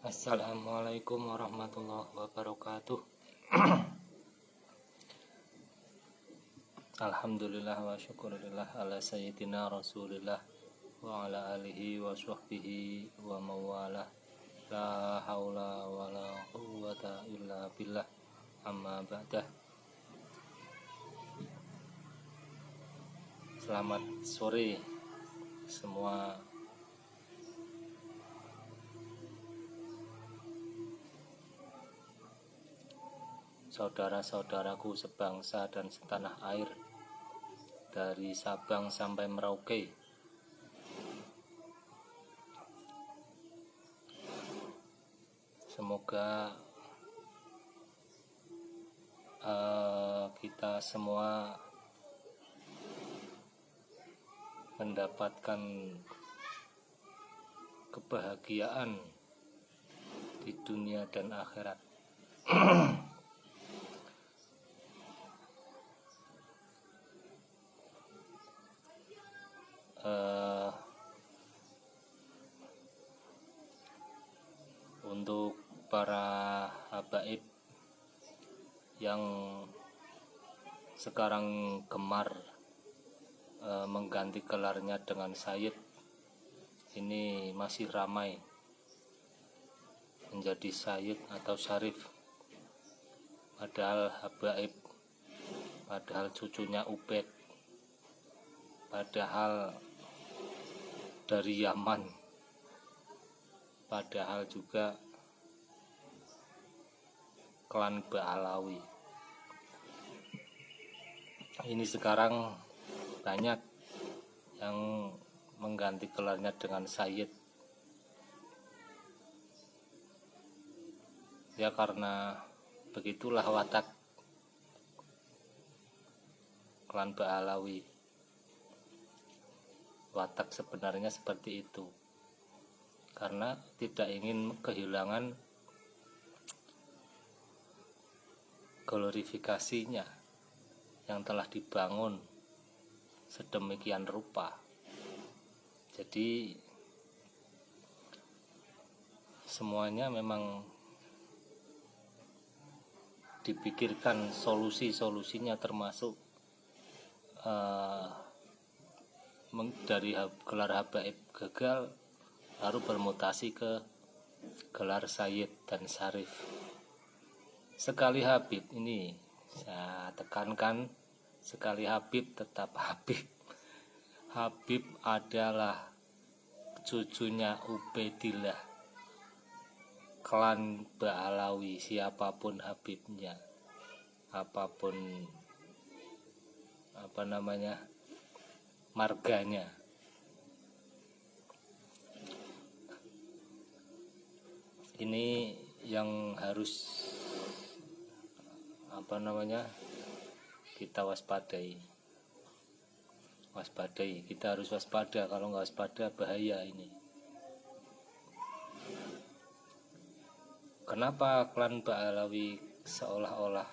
Assalamualaikum warahmatullahi wabarakatuh. Alhamdulillah wa syukurillah ala sayyidina rasulillah wa ala alihi wa sahbihi wa mawalah. La haula wa la quwwata illa billah, amma ba'dah. Selamat sore semua saudara-saudaraku sebangsa dan setanah air, dari Sabang sampai Merauke. Semoga kita semua mendapatkan kebahagiaan di dunia dan akhirat. Untuk para habaib yang sekarang gemar mengganti gelarnya dengan Sayyid, ini masih ramai menjadi Sayyid atau Syarif, padahal habaib, padahal cucunya Ubed, padahal dari Yaman, padahal juga klan Ba'alawi. Ini sekarang banyak yang mengganti gelarnya dengan Sayyid, ya karena begitulah watak klan Ba'alawi. Watak sebenarnya seperti itu, karena tidak ingin kehilangan glorifikasinya yang telah dibangun sedemikian rupa. Jadi semuanya memang dipikirkan solusi-solusinya, termasuk dari gelar habaib gagal lalu bermutasi ke gelar Sayyid dan Syarif. Sekali Habib, ini saya tekankan, sekali Habib tetap Habib. Habib adalah cucunya Ubaidillah, klan Ba'alawi, siapapun Habibnya, apapun marganya. Ini yang harus kita waspadai. Kita harus waspada, kalau nggak waspada bahaya ini. Kenapa klan Ba'alawi seolah-olah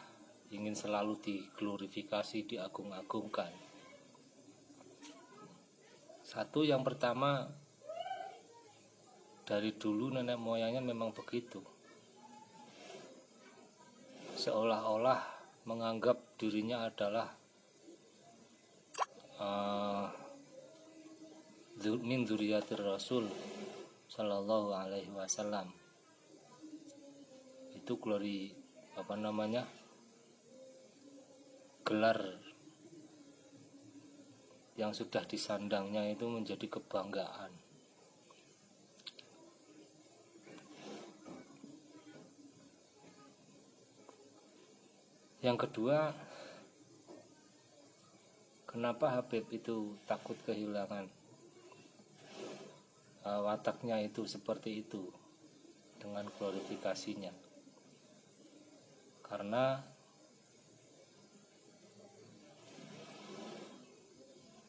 ingin selalu diglorifikasi, diagung-agungkan? Satu, yang pertama, dari dulu nenek moyangnya memang begitu, seolah-olah menganggap dirinya adalah min dzurriyyatir Rasul sallallahu alaihi wasallam. Itu gelar yang sudah disandangnya itu menjadi kebanggaan. Yang kedua, kenapa Habib itu takut kehilangan wataknya itu seperti itu dengan glorifikasinya? Karena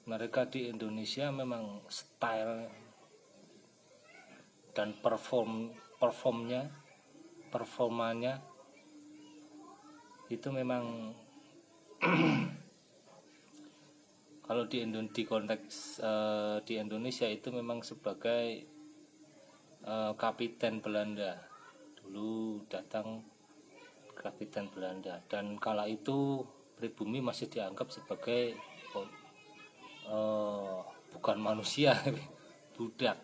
mereka di Indonesia memang style dan performanya itu memang kalau di konteks di Indonesia itu memang sebagai kapiten Belanda, dulu datang Kapiten Belanda, dan kala itu pribumi masih dianggap sebagai bukan manusia, budak,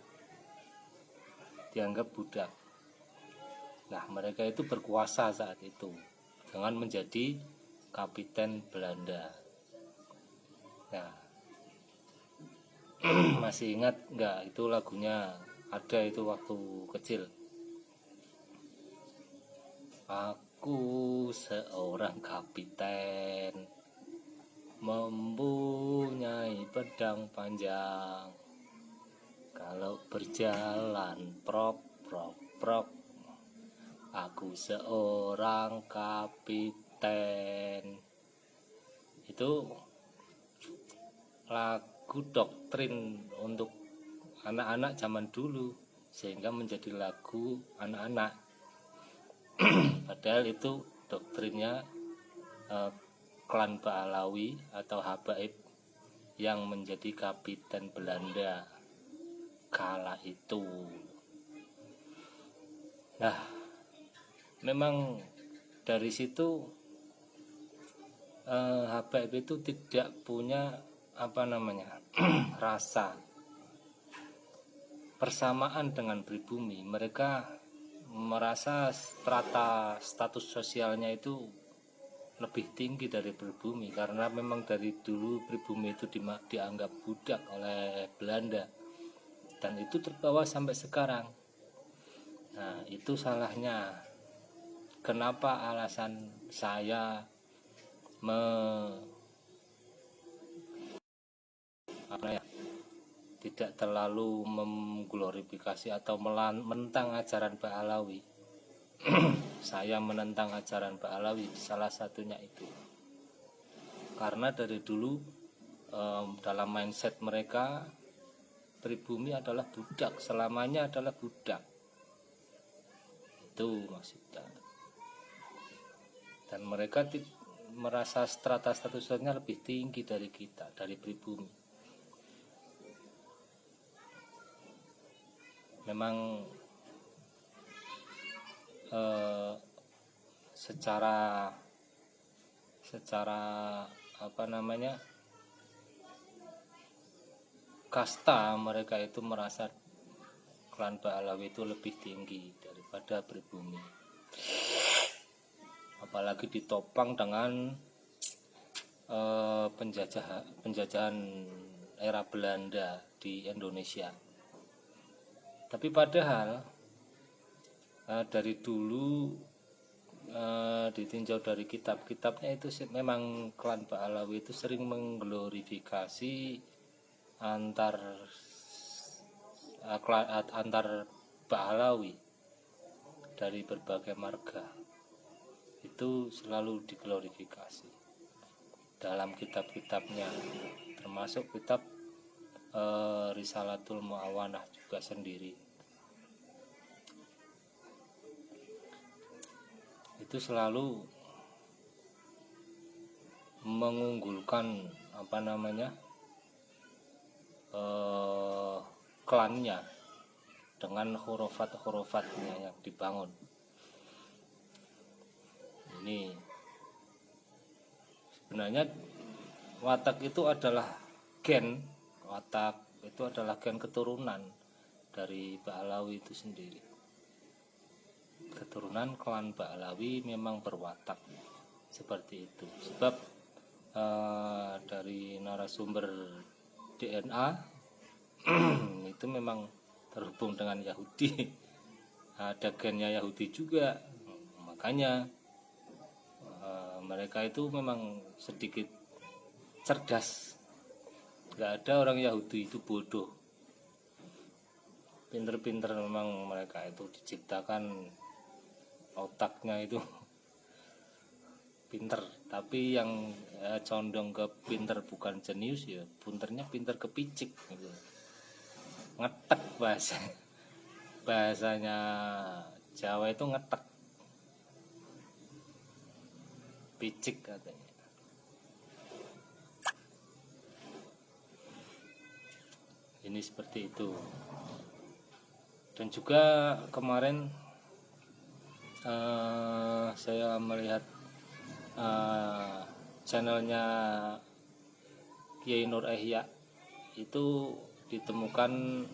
dianggap budak. Nah, mereka itu berkuasa saat itu dengan menjadi Kapiten Belanda. Nah, masih ingat nggak itu lagunya? Ada itu waktu kecil. Aku seorang kapiten, mempunyai pedang panjang. Kalau berjalan prok prok prok, aku seorang kapiten. Itu lagu doktrin untuk anak-anak zaman dulu, sehingga menjadi lagu anak-anak. Padahal itu doktrinnya klan Ba'alawi atau Habaib yang menjadi Kapiten Belanda kala itu. Nah, memang dari situ Habaib itu tidak punya rasa persamaan dengan pribumi. Mereka merasa status sosialnya itu lebih tinggi dari pribumi, karena memang dari dulu pribumi itu dianggap budak oleh Belanda, dan itu terbawa sampai sekarang. Nah, itu salahnya. Kenapa alasan saya tidak terlalu mengglorifikasi atau menentang ajaran Ba'alawi. Saya menentang ajaran Ba'alawi salah satunya itu karena dari dulu dalam mindset mereka pribumi adalah budak, selamanya adalah budak. Itu maksudnya. Dan mereka merasa strata statusnya lebih tinggi dari kita, dari pribumi. Memang secara kasta mereka itu merasa klan Ba'alawi itu lebih tinggi daripada pribumi, apalagi ditopang dengan penjajahan era Belanda di Indonesia. Tapi padahal dari dulu ditinjau dari kitab-kitabnya itu memang klan Ba'alawi itu sering mengglorifikasi antar Ba'alawi dari berbagai marga. Itu selalu diglorifikasi dalam kitab-kitabnya, termasuk kitab Risalatul Mu'awanah juga sendiri. Itu selalu mengunggulkan klannya dengan hurufat-hurufatnya yang dibangun. Ini sebenarnya watak itu adalah gen keturunan dari Ba'alawi itu sendiri. Keturunan klan Ba'alawi memang berwatak seperti itu. Sebab dari narasumber DNA itu memang terhubung dengan Yahudi. Ada gennya Yahudi juga. Makanya mereka itu memang sedikit cerdas. Gak ada orang Yahudi itu bodoh. Pinter-pinter memang mereka itu diciptakan, otaknya itu pinter. Tapi yang condong ke pinter bukan jenius, ya punternya pinter kepicik gitu. Ngetek bahasanya Jawa itu ngetek, picik katanya. Ini seperti itu. Dan juga kemarin saya melihat channelnya Kiai Nur Ihya itu ditemukan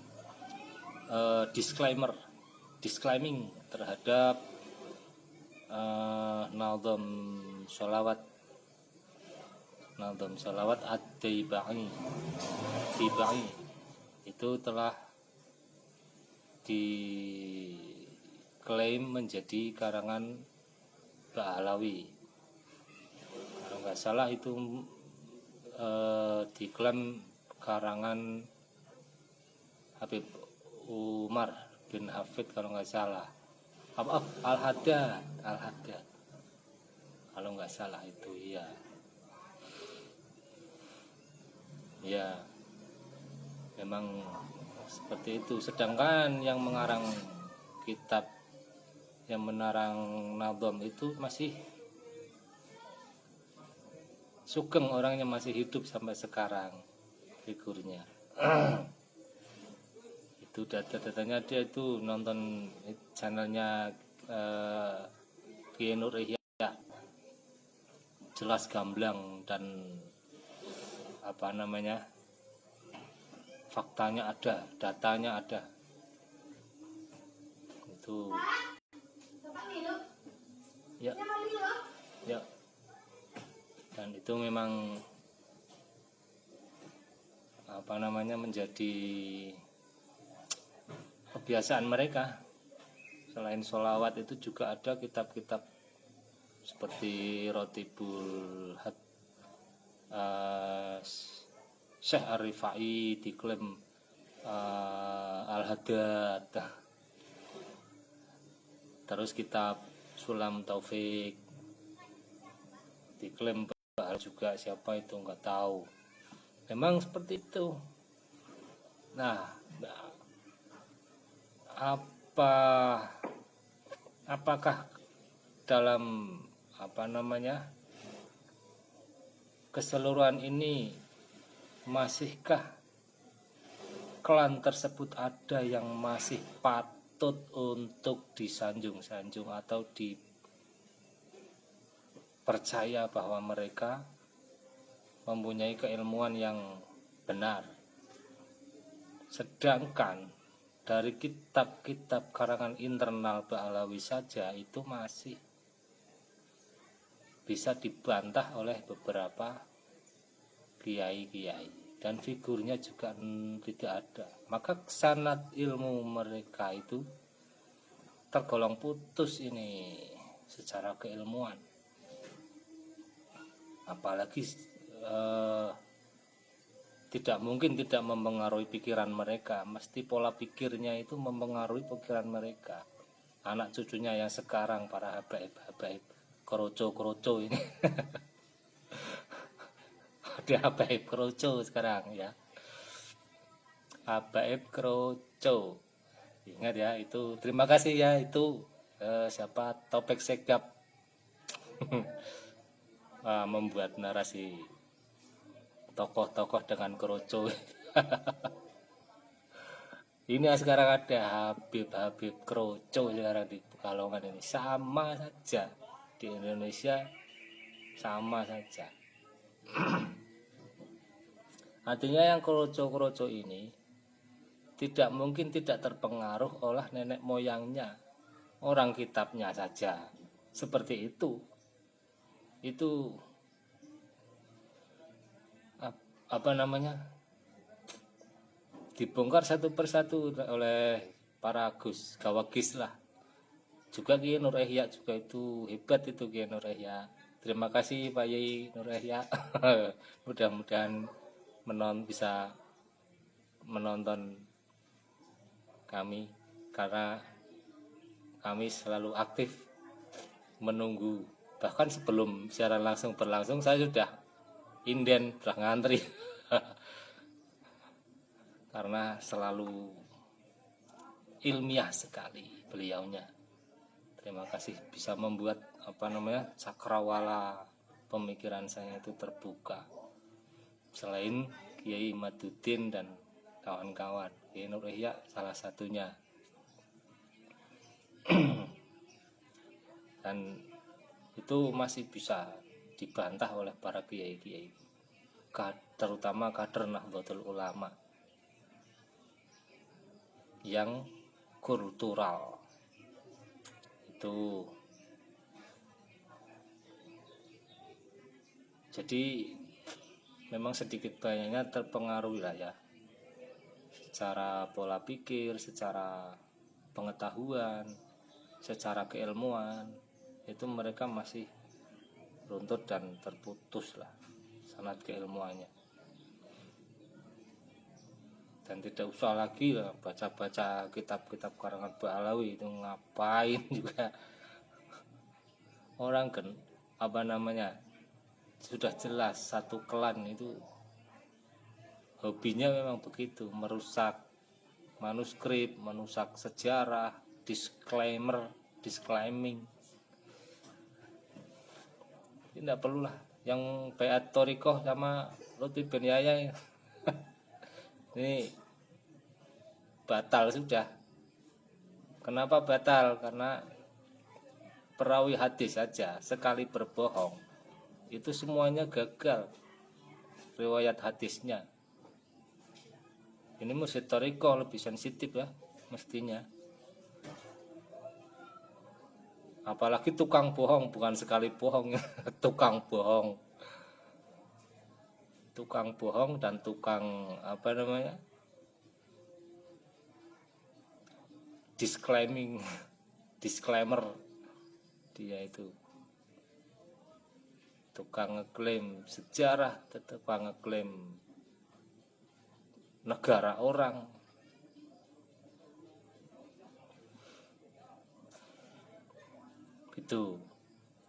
disclaiming terhadap Nazam Sholawat Ad-Daibai itu telah diklaim menjadi karangan Ba'alawi. Kalau nggak salah itu diklaim karangan Habib Umar bin Hafid kalau nggak salah. Al-Haddad kalau nggak salah itu, ya memang seperti itu. Sedangkan yang mengarang kitab, yang menarang Nazam itu masih Sugeng, orangnya masih hidup sampai sekarang figurnya. Itu data-datanya, dia itu nonton channelnya Kiai Nur Ihya, jelas gamblang dan faktanya ada, datanya ada. Itu ya dan itu memang menjadi kebiasaan mereka. Selain sholawat itu juga ada kitab-kitab seperti Rotibul Syekh Ar-Rifai diklaim Al-Haddad, terus kitab Sulam Taufik diklaim juga, siapa itu nggak tahu. Memang seperti itu. Nah, apakah dalam keseluruhan ini masihkah klan tersebut ada yang masih patut untuk disanjung-sanjung atau dipercaya bahwa mereka mempunyai keilmuan yang benar? Sedangkan dari kitab-kitab karangan internal Ba'alawi saja itu masih bisa dibantah oleh beberapa kiai-kiai, dan figurnya juga tidak ada. Maka sanad ilmu mereka itu tergolong putus ini secara keilmuan. Apalagi tidak mungkin tidak mempengaruhi pikiran mereka, mesti pola pikirnya itu mempengaruhi pikiran mereka. Anak cucunya yang sekarang, para habaib kroco ini ada habaib kroco sekarang ya, habaib kroco, ingat ya itu. Terima kasih ya itu siapa, Topik Sekdap membuat narasi tokoh-tokoh dengan kroco. Ini sekarang ada Habib kroco sekarang di Pekalongan ini, sama saja di Indonesia, sama saja. Artinya yang kroco ini tidak mungkin tidak terpengaruh oleh nenek moyangnya, orang kitabnya saja seperti itu. Itu dibongkar satu persatu oleh para Gus Gawagis lah. Juga Kiai Nur Ihya juga itu hebat, itu Kiai Nur Ihya. Terima kasih Pak Yai Nur Ihya. Mudah-mudahan bisa menonton kami, karena kami selalu aktif menunggu. Bahkan sebelum siaran langsung berlangsung saya sudah inden, sudah ngantri. Karena selalu ilmiah sekali beliaunya. Terima kasih bisa membuat cakrawala pemikiran saya itu terbuka. Selain Kiai Maduddin dan kawan-kawan, Kiai Nur Ihya salah satunya. dan itu masih bisa dibantah oleh para kiai-kiai, terutama kader Nahdlatul Ulama yang kultural itu. Jadi memang sedikit banyaknya terpengaruh lah ya, secara pola pikir, secara pengetahuan, secara keilmuan, itu mereka masih runtuh dan terputus lah sanad keilmuannya. Dan tidak usah lagi lah baca-baca kitab-kitab karangan Ba'alawi, itu ngapain juga. Orang kan sudah jelas satu klan itu hobinya memang begitu, merusak manuskrip, merusak sejarah, disclaiming. Tidak perlulah yang Baiat Thariqah sama Lutfi bin Yahya ini batal sudah. Kenapa batal? Karena perawi hadis saja sekali berbohong itu semuanya gagal riwayat hadisnya. Ini mursyid thariqah lebih sensitif ya mestinya. Apalagi tukang bohong, bukan sekali bohong tukang bohong dan tukang disclaimer, dia itu tukang ngeklaim sejarah, tukang ngeklaim negara orang. Itu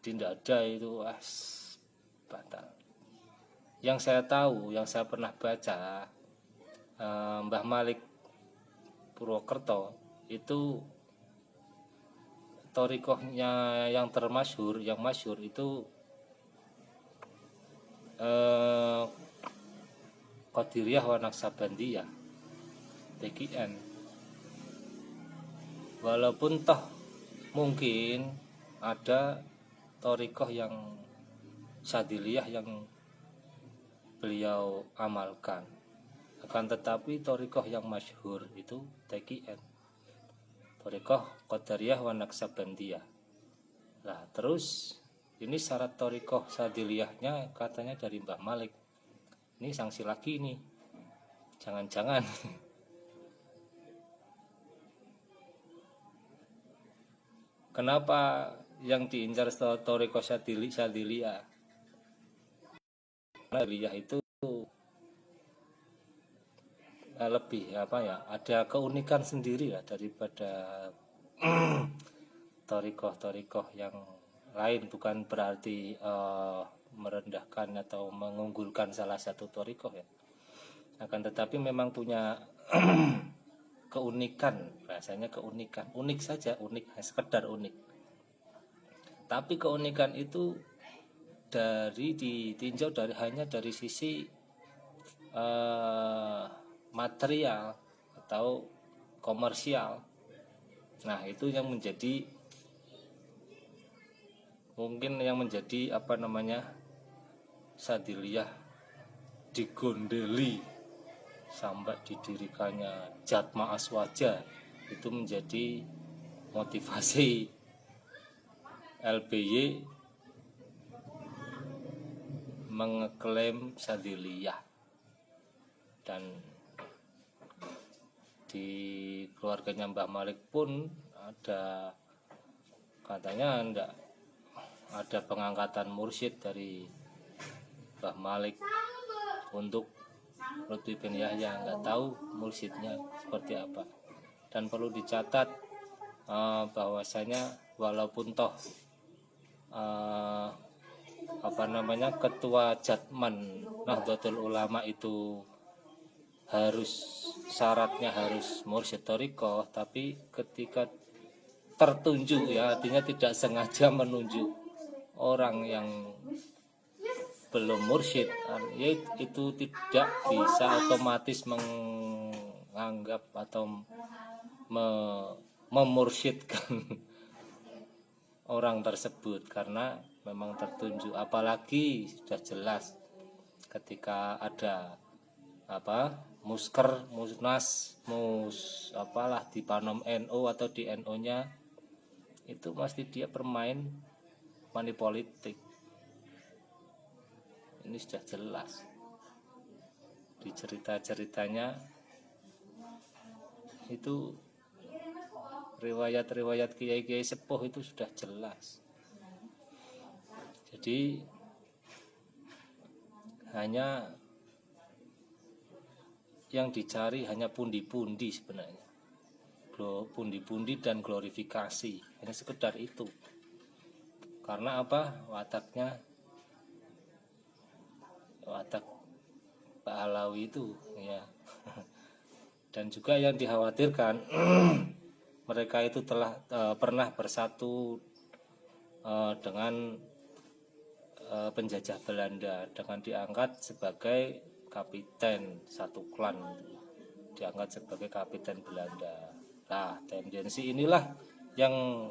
tidak ada itu batal. Yang saya tahu, yang saya pernah baca, Mbah Malik Purwokerto itu thariqahnya yang masyhur itu Qadiriyah wa Naqsabandiyah TQN. Walaupun toh mungkin ada thariqah yang Syadziliyah yang beliau amalkan, akan tetapi thariqah yang masyhur itu TQN, thariqah Qadiriyah wa Naqsabandiyah. Nah terus ini syarat thariqah Syadziliyahnya katanya dari Mbah Malik. Ini sanksi lagi nih, jangan-jangan kenapa yang diincar thariqah Syadziliyah? Syadziliyah itu lebih ada keunikan sendiri lah daripada thariqah yang lain. Bukan berarti merendahkan atau mengunggulkan salah satu thariqah ya, akan tetapi memang punya keunikan, rasanya keunikan, unik saja, sekedar unik. Tapi keunikan itu ditinjau hanya dari sisi material atau komersial. Nah itu yang menjadi Syadziliyah digondeli sampai didirikannya Jatma Aswaja. Itu menjadi motivasi LBY mengeklaim Syadziliyah. Dan di keluarganya Mbah Malik pun ada katanya ada pengangkatan mursyid dari Mbah Malik untuk Lutfi bin Yahya. Nggak tahu mursyidnya seperti apa. Dan perlu dicatat bahwasanya walaupun toh ketua Jatman Nahdlatul Ulama itu syaratnya harus mursyid thariqah, tapi ketika tertunjuk ya, artinya tidak sengaja menunjuk orang yang belum mursyid, ya itu tidak bisa otomatis menganggap atau memursyidkan orang tersebut, karena memang tertunjuk. Apalagi sudah jelas ketika ada musker, musnas, apalah di Panom NU atau di NU-nya, itu pasti dia bermain money politik. Ini sudah jelas di cerita-ceritanya itu, riwayat-riwayat kiai-kiai sepuh itu sudah jelas. Jadi hanya yang dicari hanya pundi-pundi sebenarnya, pundi-pundi dan glorifikasi, hanya sekedar itu. Karena watak Pak Alawi itu ya. Dan juga yang dikhawatirkan mereka itu telah pernah bersatu dengan penjajah Belanda, dengan diangkat sebagai kapiten satu klan, diangkat sebagai kapiten Belanda. Nah, tendensi inilah yang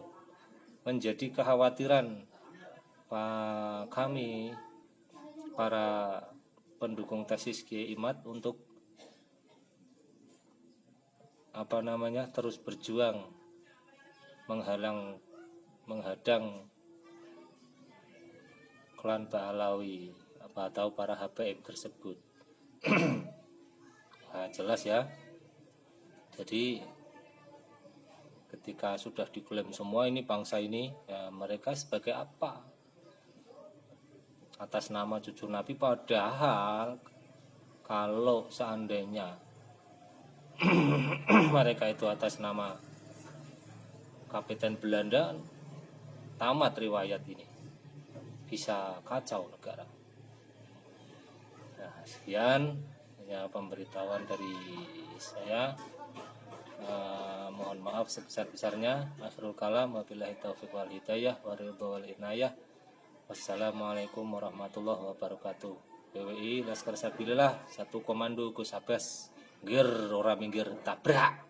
menjadi kekhawatiran kami para pendukung tesis Kiai Imad untuk terus berjuang menghadang klan Pahlawi atau para HPM tersebut. Nah, jelas ya. Jadi ketika sudah diklaim semua ini bangsa ini, ya mereka sebagai apa? Atas nama cucu Nabi, padahal kalau seandainya mereka itu atas nama kapiten Belanda, tamat riwayat ini, bisa kacau negara. Nah, sekian hanya pemberitahuan dari saya. Mohon maaf sebesar-besarnya. Akhirul kalam, wabillahi taufiq wal hidayah, waridho wal inayah. Wassalamualaikum warahmatullahi wabarakatuh. PWI Laskar Sabilillah, satu komando Gus Abbas. Ger ora minggir tabrak.